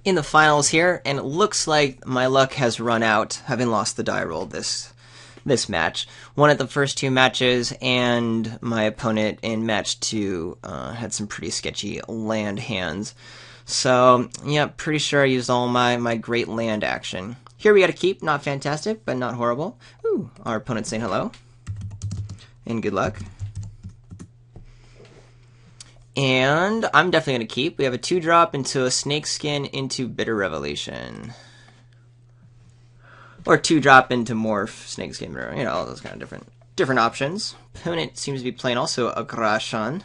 in the finals here, and it looks like my luck has run out, having lost the die roll this match. Won at the first two matches, and my opponent in match two had some pretty sketchy land hands. So, yeah, pretty sure I used all my great land action. Here we got a keep, not fantastic, but not horrible. Ooh, our opponent's saying hello. And good luck. And I'm definitely going to keep. We have a 2-drop into a Snakeskin into Bitter Revelation. Or 2-drop into Morph, Snakeskin, you know, all those kind of different options. Opponent seems to be playing also Aggression.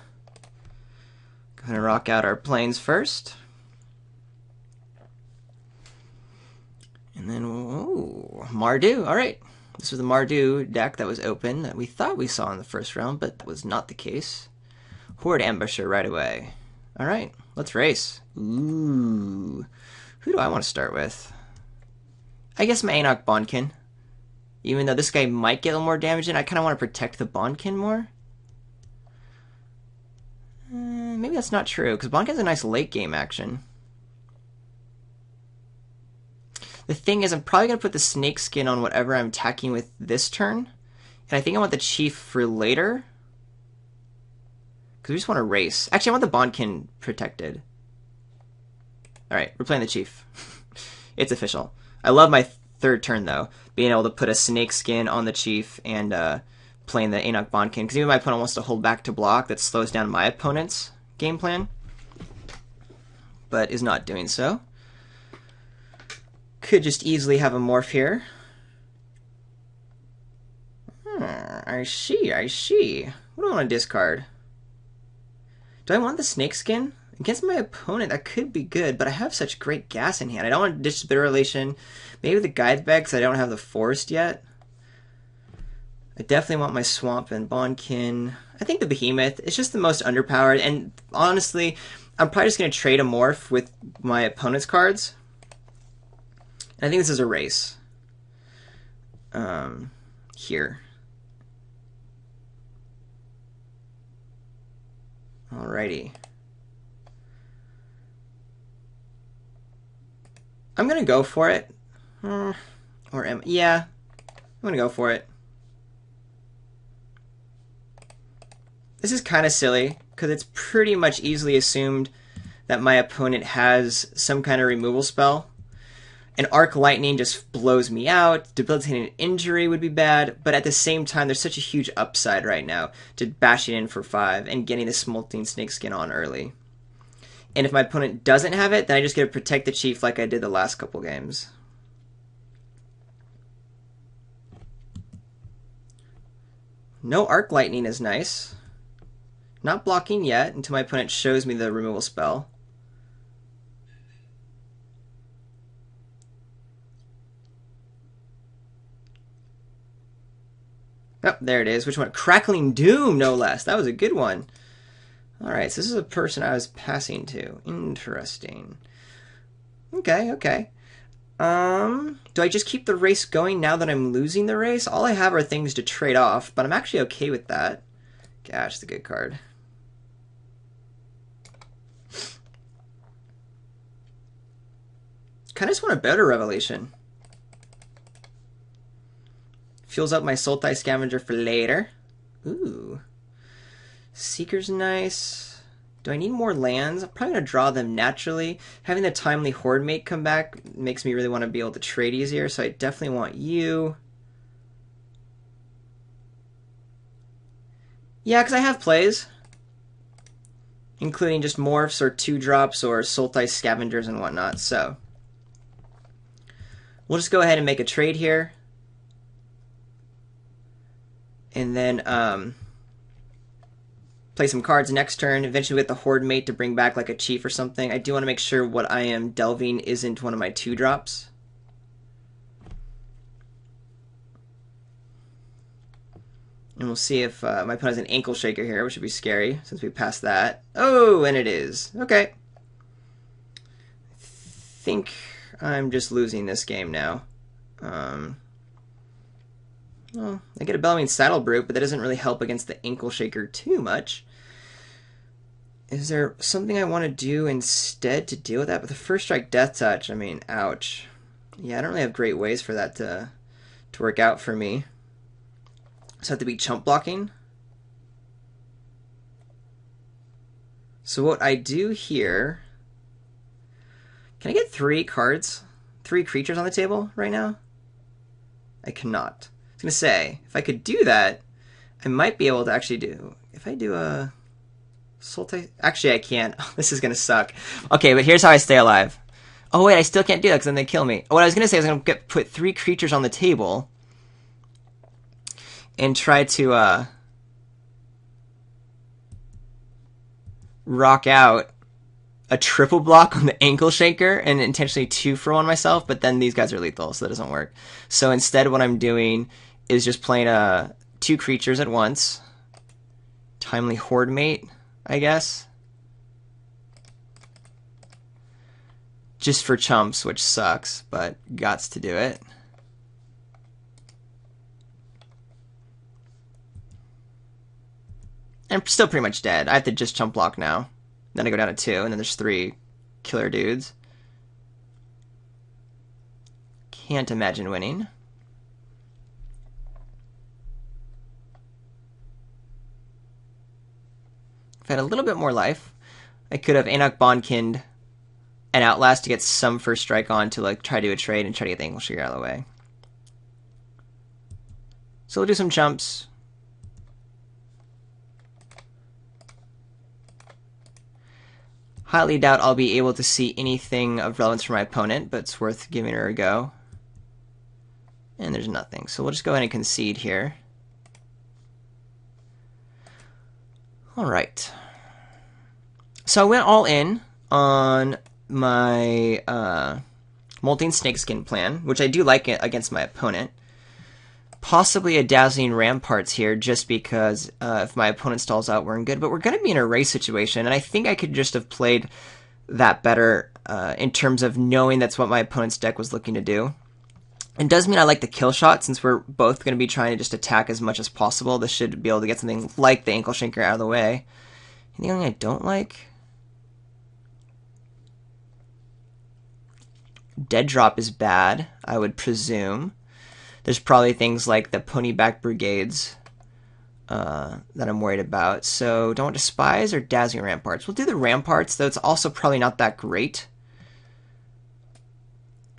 Gonna rock out our planes first. And then, ooh, Mardu. Alright. This was the Mardu deck that was open that we thought we saw in the first round, but that was not the case. Horde Ambusher right away. Alright, let's race. Ooh. Who do I want to start with? I guess my Enoch Bondkin. Even though this guy might get a little more damage in, I kind of want to protect the Bondkin more. Maybe that's not true, because Bondkin's a nice late game action. The thing is, I'm probably going to put the Snakeskin on whatever I'm attacking with this turn. And I think I want the Chief for later. Because we just want to race. Actually, I want the Bondkin protected. Alright, we're playing the Chief. It's official. I love my third turn, though. Being able to put a Snakeskin on the Chief and playing the Enoch Bondkin. Because even my opponent wants to hold back to block, that slows down my opponent's game plan. But is not doing so. Could just easily have a morph here. I see. What do I want to discard? Do I want the Snakeskin? Against my opponent, that could be good, but I have such great gas in hand. I don't want to ditch the Bitter Relation. Maybe the Guide Bag, because I don't have the Forest yet. I definitely want my Swamp and Bondkin. I think the Behemoth is just the most underpowered, and honestly, I'm probably just going to trade a morph with my opponent's cards. I think this is a race. Here. Alrighty. I'm gonna go for it. Yeah. I'm gonna go for it. This is kind of silly, because it's pretty much easily assumed that my opponent has some kind of removal spell. An Arc Lightning just blows me out. Debilitating Injury would be bad, but at the same time, there's such a huge upside right now to bashing in for 5 and getting the Smolting Snakeskin on early. And if my opponent doesn't have it, then I just get to protect the Chief like I did the last couple games. No Arc Lightning is nice. Not blocking yet until my opponent shows me the removal spell. Oh, there it is. Which one? Crackling Doom, no less. That was a good one. Alright, so this is a person I was passing to. Interesting. Okay. Do I just keep the race going now that I'm losing the race? All I have are things to trade off, but I'm actually okay with that. Gosh, it's a good card. Kind of just want a better Revelation. Fuels up my Sultai Scavenger for later. Ooh. Seeker's nice. Do I need more lands? I'm probably going to draw them naturally. Having the Timely Horde Mate come back makes me really want to be able to trade easier, so I definitely want you. Yeah, because I have plays. Including just Morphs or 2-drops or Sultai Scavengers and whatnot, so. We'll just go ahead and make a trade here. And then play some cards next turn. Eventually we get the Horde Mate to bring back like a Chief or something. I do want to make sure what I am delving isn't one of my 2-drops. And we'll see if my opponent has an Ankle Shaker here, which would be scary since we passed that. Oh, and it is. Okay. I think I'm just losing this game now. Well, I get a Bellowing Saddle Brute, but that doesn't really help against the Ankle Shaker too much. Is there something I want to do instead to deal with that? But the first strike death touch, I mean, ouch. Yeah, I don't really have great ways for that to work out for me. So I have to be chump blocking. So what I do here... Can I get 3 cards? 3 creatures on the table right now? I cannot. I was going to say, if I could do that, I might be able to actually do... If I do a... Sultai... Actually, I can't. This is going to suck. Okay, but here's how I stay alive. Oh, wait, I still can't do that because then they kill me. What I was going to say is I'm going to put 3 creatures on the table and try to rock out a triple block on the ankle shaker and intentionally 2 for 1 myself, but then these guys are lethal, so that doesn't work. So instead what I'm doing is just playing 2 creatures at once. Timely Horde Mate, I guess. Just for chumps, which sucks, but gots to do it. I'm still pretty much dead. I have to just chump block now. Then I go down to 2, and then there's 3 killer dudes. Can't imagine winning. If I had a little bit more life, I could have Anok Bondkind and Outlast to get some first strike on to like try to do a trade and try to get the Ankle Shaker out of the way. So we'll do some chumps. Highly doubt I'll be able to see anything of relevance for my opponent, but it's worth giving her a go. And there's nothing, so we'll just go ahead and concede here. Alright. So I went all in on my Molting Snakeskin plan, which I do like it against my opponent. Possibly a Dazzling Ramparts here, just because if my opponent stalls out, we're in good. But we're going to be in a race situation, and I think I could just have played that better in terms of knowing that's what my opponent's deck was looking to do. It does mean I like the kill shot, since we're both going to be trying to just attack as much as possible. This should be able to get something like the Ankle Shaker out of the way. Anything I don't like? Dead Drop is bad, I would presume. There's probably things like the Ponyback Brigades that I'm worried about. So don't want Despise or Dazzling Ramparts. We'll do the Ramparts, though it's also probably not that great.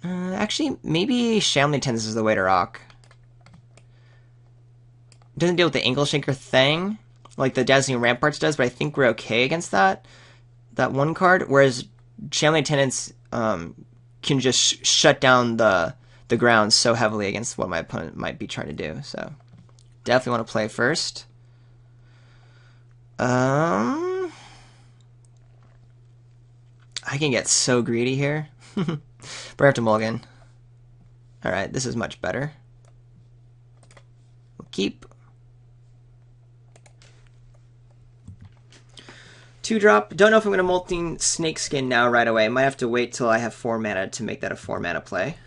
Actually, maybe Shambling Tens is the way to rock. Doesn't deal with the Ankle Shaker thing, like the Dazzling Ramparts does, but I think we're okay against that one card. Whereas Shambling Tenants can just shut down the ground so heavily against what my opponent might be trying to do. So definitely want to play first. I can get so greedy here. But I have to mulligan. Alright, this is much better. We'll keep. 2-drop. Don't know if I'm going to Molting Snakeskin now right away. I might have to wait till I have 4 mana to make that a 4 mana play.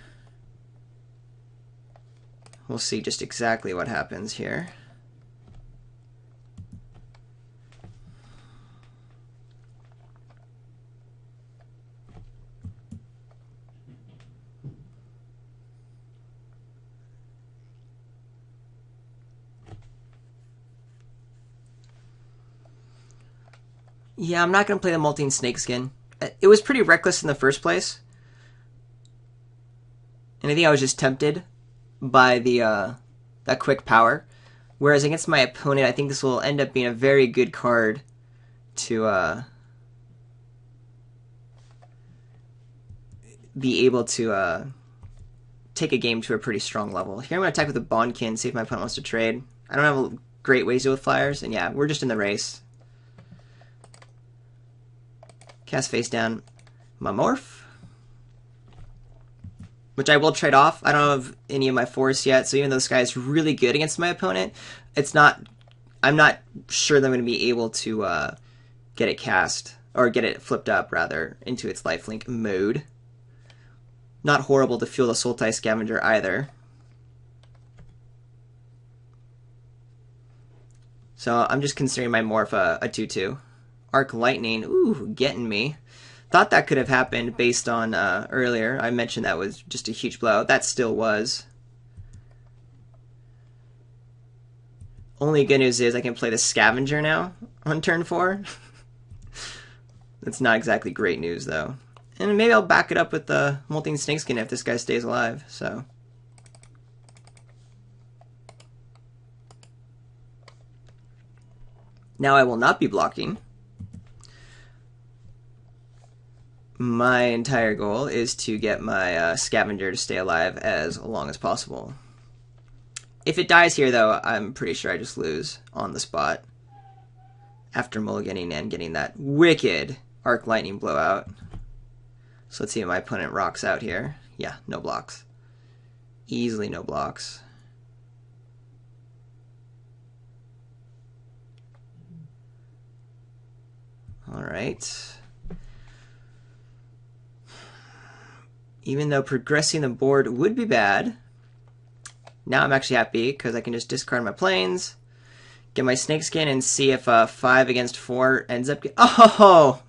We'll see just exactly what happens here. Yeah, I'm not going to play the Molting Snakeskin. It was pretty reckless in the first place. And I think I was just tempted by that quick power. Whereas against my opponent, I think this will end up being a very good card to be able to take a game to a pretty strong level. Here I'm going to attack with a Bondkin, see if my opponent wants to trade. I don't have great ways to deal with flyers, and yeah, we're just in the race. Cast face down my Morph, which I will trade off. I don't have any of my force yet, so even though this guy is really good against my opponent, I'm not sure that I'm going to be able to get it cast, or get it flipped up, rather, into its lifelink mode. Not horrible to feel the Sultai Scavenger either. So I'm just considering my Morph a 2-2. Arc Lightning. Ooh, getting me. Thought that could have happened based on earlier. I mentioned that was just a huge blowout. That still was. Only good news is I can play the Scavenger now on turn 4. That's not exactly great news, though. And maybe I'll back it up with the Molting Snakeskin if this guy stays alive, so... Now I will not be blocking. My entire goal is to get my Scavenger to stay alive as long as possible. If it dies here, though, I'm pretty sure I just lose on the spot. After mulliganing and getting that wicked Arc Lightning blowout. So let's see if my opponent rocks out here. Yeah, no blocks. Easily no blocks. Alright. Even though progressing the board would be bad, now I'm actually happy because I can just discard my planes, get my Snakeskin, and see if 5 against 4 ends up... Oh!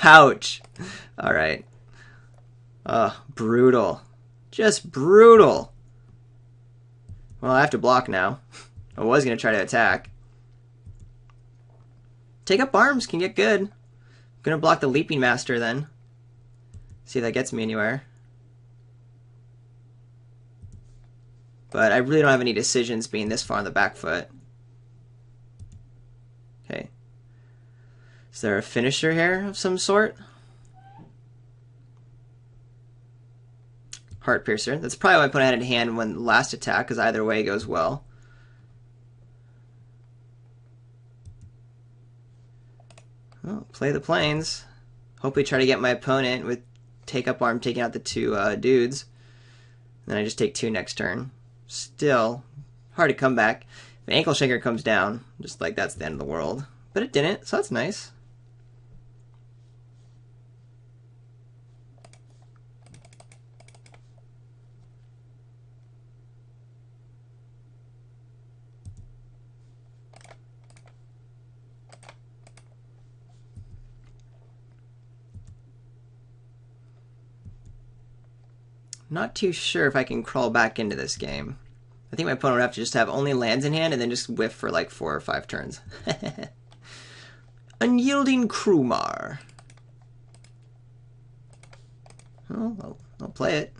Ouch! Alright. Brutal. Just brutal. Well, I have to block now. I was going to try to attack. Take up arms can get good. I'm going to block the Leaping Master then. See if that gets me anywhere. But I really don't have any decisions being this far on the back foot. Okay. Is there a finisher here of some sort? Heart Piercer. That's probably why I put it in hand when last attack, because either way goes well. Well, play the planes. Hopefully try to get my opponent with take up arm taking out the 2 dudes. Then I just take 2 next turn. Still hard to come back. If an Ankle Shaker comes down, just like that's the end of the world. But it didn't, so that's nice. Not too sure if I can crawl back into this game. I think my opponent would have to just have only lands in hand and then just whiff for like 4 or 5 turns. Unyielding Krumar. Oh, I'll play it.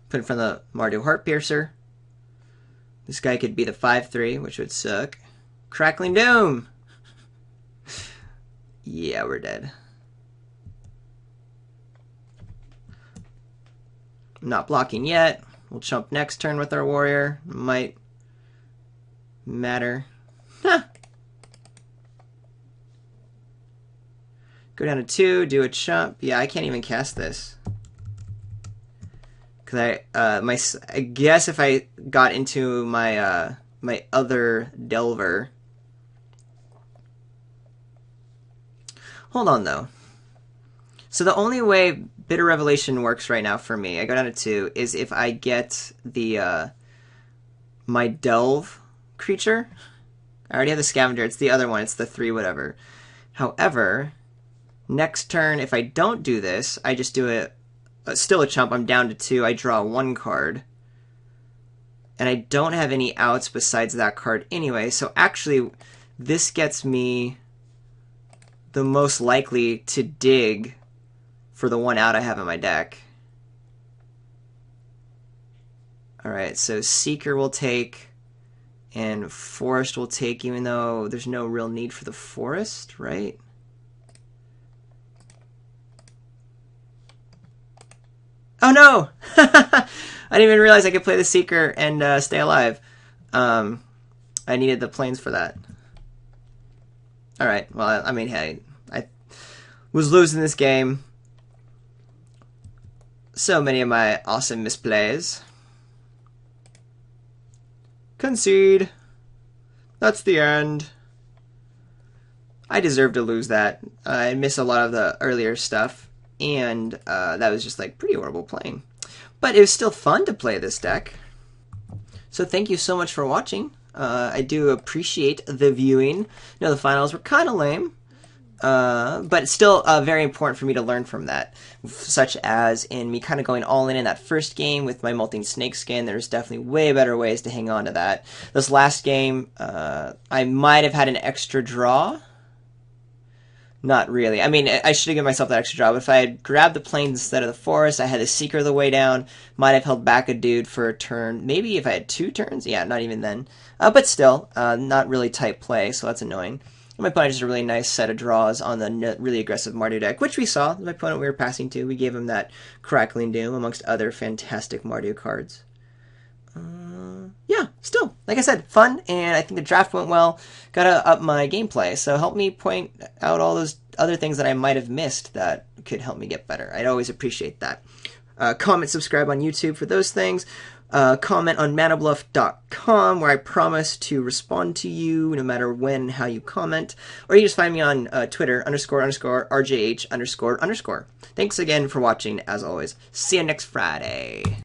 Put in front of the Mardu Heart Piercer. This guy could be the 5/3, which would suck. Crackling Doom! Yeah, we're dead. I'm not blocking yet. We'll chump next turn with our warrior. Might matter. Huh. Go down to 2, do a chump. Yeah, I can't even cast this. Cause I guess if I got into my my other Delver. Hold on, though. So the only way Bitter Revelation works right now for me, I go down to 2, is if I get the my Delve creature. I already have the Scavenger. It's the other one. It's the 3 whatever. However, next turn, if I don't do this, I just do still a chump. I'm down to 2. I draw 1 card. And I don't have any outs besides that card anyway. So actually, this gets me the most likely to dig for the 1 out I have in my deck. Alright, so Seeker will take, and Forest will take, even though there's no real need for the Forest, right? Oh no! I didn't even realize I could play the Seeker and stay alive. I needed the planes for that. Alright, well, I mean, hey, I was losing this game. So many of my awesome misplays. Concede. That's the end. I deserve to lose that. I miss a lot of the earlier stuff, and that was just like pretty horrible playing. But it was still fun to play this deck. So thank you so much for watching. I do appreciate the viewing. The finals were kind of lame. But it's still very important for me to learn from that, such as in me kind of going all in that first game with my molting snake skin. There's definitely way better ways to hang on to that. This last game, I might have had an extra draw. Not really. I mean, I should have given myself that extra draw, but if I had grabbed the plains instead of the forest, I had the Seeker the way down, might have held back a dude for a turn. Maybe if I had 2 turns? Yeah, not even then. But still, not really tight play, so that's annoying. My opponent just a really nice set of draws on the really aggressive Mardu deck, which we saw. My opponent we were passing to, we gave him that Crackling Doom amongst other fantastic Mardu cards. Yeah, still, like I said, fun, and I think the draft went well. Gotta up my gameplay, so help me point out all those other things that I might have missed that could help me get better. I'd always appreciate that. Comment, subscribe on YouTube for those things. Comment on manabluff.com, where I promise to respond to you no matter when and how you comment. Or you just find me on Twitter, __RJH__. Thanks again for watching, as always. See you next Friday.